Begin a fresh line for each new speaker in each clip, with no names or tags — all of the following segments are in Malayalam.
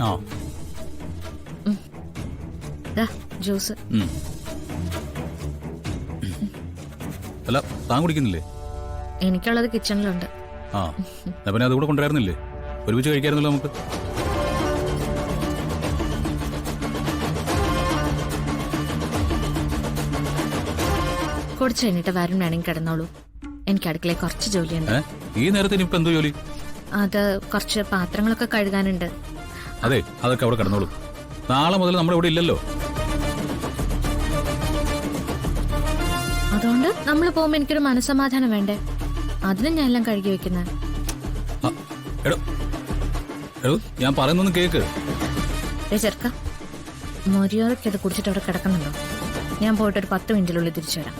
ആ
ജ്യൂസ്.
അല്ല താൻ കുടിക്കുന്നില്ലേ?
എനിക്കുള്ളത് കിച്ചണിലുണ്ട്.
ആ പിന്നെ അതുകൂടെ കൊണ്ടുവരായിരുന്നില്ലേ? ഒരുമിച്ച് കഴിക്കായിരുന്നല്ലോ നമുക്ക്.
കുടിച്ചു കഴിഞ്ഞിട്ട് വരും വേണമെങ്കിൽ കിടന്നോളൂ. എനിക്ക് അടുക്കളയിൽ കുറച്ച് ജോലിയുണ്ട്.
ഈ നേരത്തിന് ഇപ്പൊ എന്തോ ജോലി?
അത് കുറച്ച് പാത്രങ്ങളൊക്കെ കഴുകാനുണ്ട്.
അതെ, അതൊക്കെ അവിടെ കിടന്നോളൂ. നാളെ മുതൽ നമ്മുടെ ഇവിടെ ഇല്ലല്ലോ.
അതുകൊണ്ട് നമ്മൾ പോകുമ്പോ എനിക്കൊരു മനസ്സമാധാനം വേണ്ടേ? അതിന് ഞാൻ എല്ലാം കഴുകി വെക്കുന്നത്.
ഞാൻ പറയുന്നൊന്നും കേക്ക്.
ചെറുക്ക, മര്യാദയ്ക്ക് അത് കുടിച്ചിട്ട് അവിടെ കിടക്കുന്നുണ്ടോ? ഞാൻ പോയിട്ട് ഒരു 10 മിനിറ്റിനുള്ളിൽ തിരിച്ചു വരാം.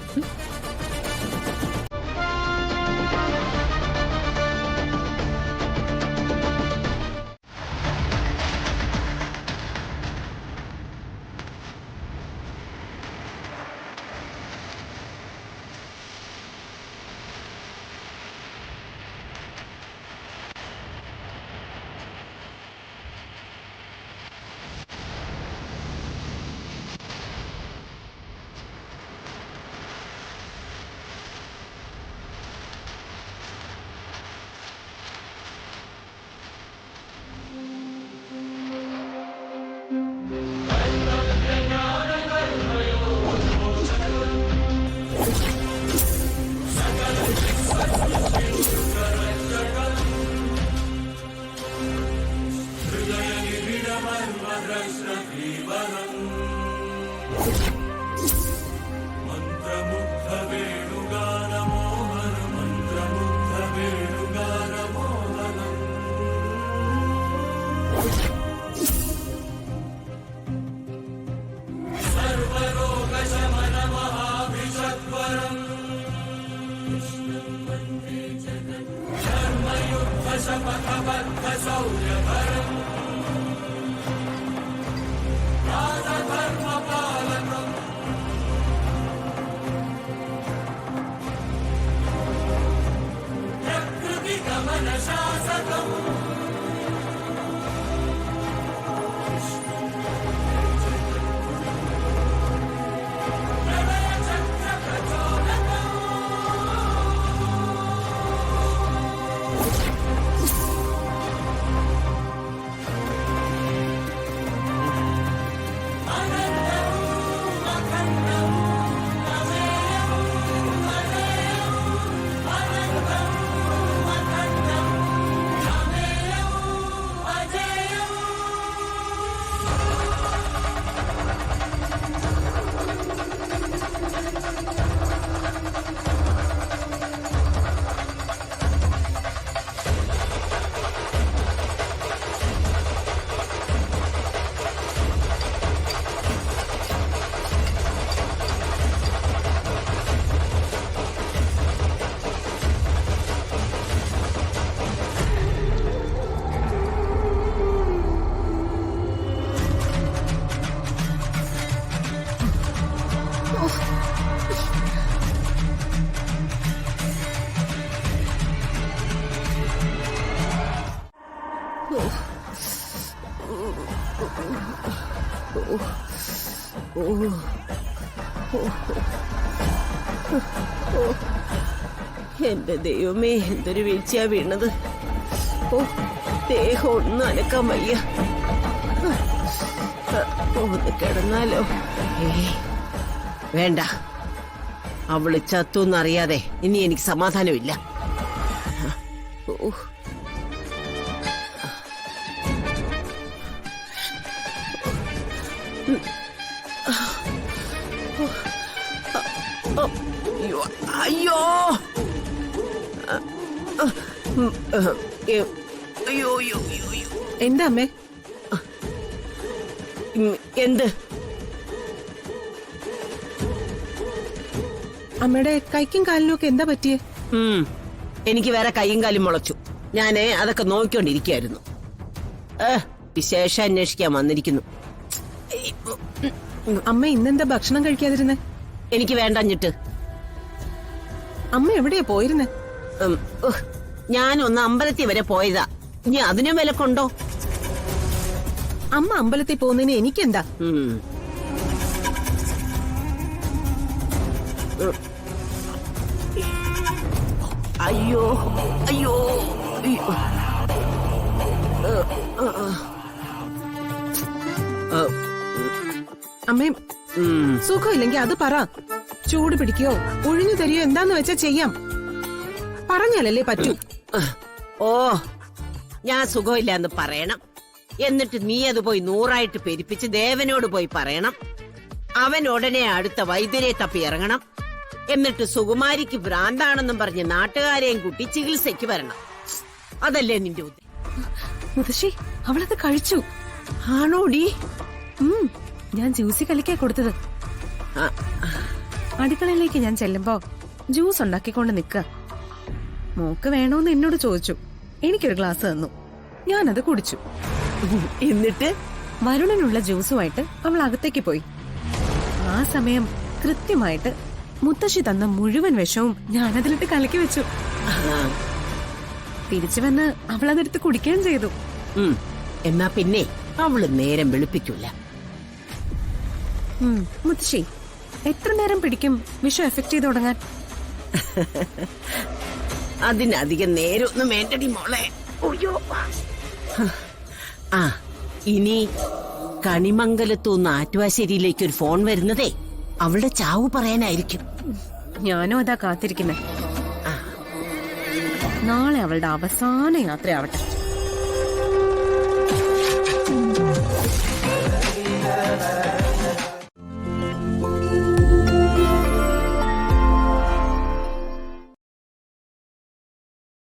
എന്റെ ദൈവമേ, എന്തൊരു വീഴ്ചയാ വീണത്. ഓ, ദേഹം ഒന്നും അനക്കാൻ വയ്യ. ഒന്ന് കിടന്നാലോ? വേണ്ട, അവള് ചത്തുന്നറിയാതെ ഇനി എനിക്ക് സമാധാനമില്ല. ഓ, അയ്യോ, അയ്യോ,
എന്താ അമ്മേ?
എന്ത്?
അമ്മയുടെ കൈക്കും കാലിനും ഒക്കെ എന്താ പറ്റിയേ?
എനിക്ക് വേറെ കൈയും കാലും മുളച്ചു. ഞാന് അതൊക്കെ നോക്കിക്കൊണ്ടിരിക്കുകയായിരുന്നു. വിശേഷം അന്വേഷിക്കാൻ വന്നിരിക്കുന്നു.
അമ്മ ഇന്നെന്താ ഭക്ഷണം കഴിക്കാതിരുന്നേ?
എനിക്ക് വേണ്ടഞ്ഞിട്ട്.
അമ്മ എവിടെയാ പോയിരുന്നേ?
ഞാനൊന്ന് അമ്പലത്തിൽ വരെ പോയതാ. ഇനി അതിനും വിലക്കുണ്ടോ?
അമ്മ അമ്പലത്തിൽ പോകുന്നതിന് എനിക്കെന്താ?
ഉം. അയ്യോ അയ്യോ അയ്യോ.
അമ്മേ,
ഉം.
സുഖമില്ലെങ്കിൽ അത് പറ. ചൂട് പിടിക്കോ ഒഴിഞ്ഞു തരിയോ എന്താന്ന് വെച്ചാ ചെയ്യാം. പറഞ്ഞാലല്ലേ പറ്റൂ.
ഓ, ഞാൻ സുഖമില്ല എന്ന് പറയണം. എന്നിട്ട് നീ അത് പോയി 100 പെരുപ്പിച്ച് ദേവനോട് പോയി പറയണം. അവൻ ഉടനെ അടുത്ത വൈദ്യരെ തപ്പി ഇറങ്ങണം. എന്നിട്ട് സുകുമാരിക്ക് ഭ്രാന്താണെന്നും പറഞ്ഞ് നാട്ടുകാരെയും കൂട്ടി ചികിത്സയ്ക്ക് വരണം. അതല്ലേ നിന്റെ ഉദ്ദേശം?
മുത്തശ്ശി അവളത് കഴിച്ചു.
ആണോടി?
ഞാൻ ജ്യൂസി കലിക്കാ കൊടുത്തത്. അടുക്കളയിലേക്ക് ഞാൻ ചെല്ലുമ്പോ ജ്യൂസ് ഉണ്ടാക്കിക്കൊണ്ട് നിക്ക. മോക്ക് വേണോന്ന് എന്നോട് ചോദിച്ചു. എനിക്കൊരു ഗ്ലാസ് തന്നു. ഞാനത് കുടിച്ചു.
എന്നിട്ട്
വരുണനുള്ള ജ്യൂസുമായിട്ട് അവൾ അകത്തേക്ക് പോയി. ആ സമയം കൃത്യമായിട്ട് മുത്തശ്ശി തന്ന മുഴുവൻ വിഷവും ഞാനതിലിട്ട് കലക്കി വെച്ചു. തിരിച്ചു വന്ന് അവളതെടുത്ത് കുടിക്കുകയും ചെയ്തു.
എന്നാ പിന്നെ അവള് നേരം വെളുപ്പിക്കൂല.
മുത്തശ്ശി എത്ര നേരം പിടിക്കും വിഷം എഫക്ട് ചെയ്ത് തുടങ്ങാൻ?
അതിനധികം നേരമൊന്നും വേണ്ടടി മോളെ. അയ്യോ. ആ, ഇനി കണിമംഗലത്തുനിന്ന് ആറ്റുവാശ്ശേരിയിലേക്ക് ഒരു ഫോൺ വരുന്നതേ അവളുടെ ചാവ് പറയാനായിരിക്കും.
ഞാനും അതാ കാത്തിരിക്കുന്നെ. നാളെ അവളുടെ അവസാന യാത്രയാവട്ടെ.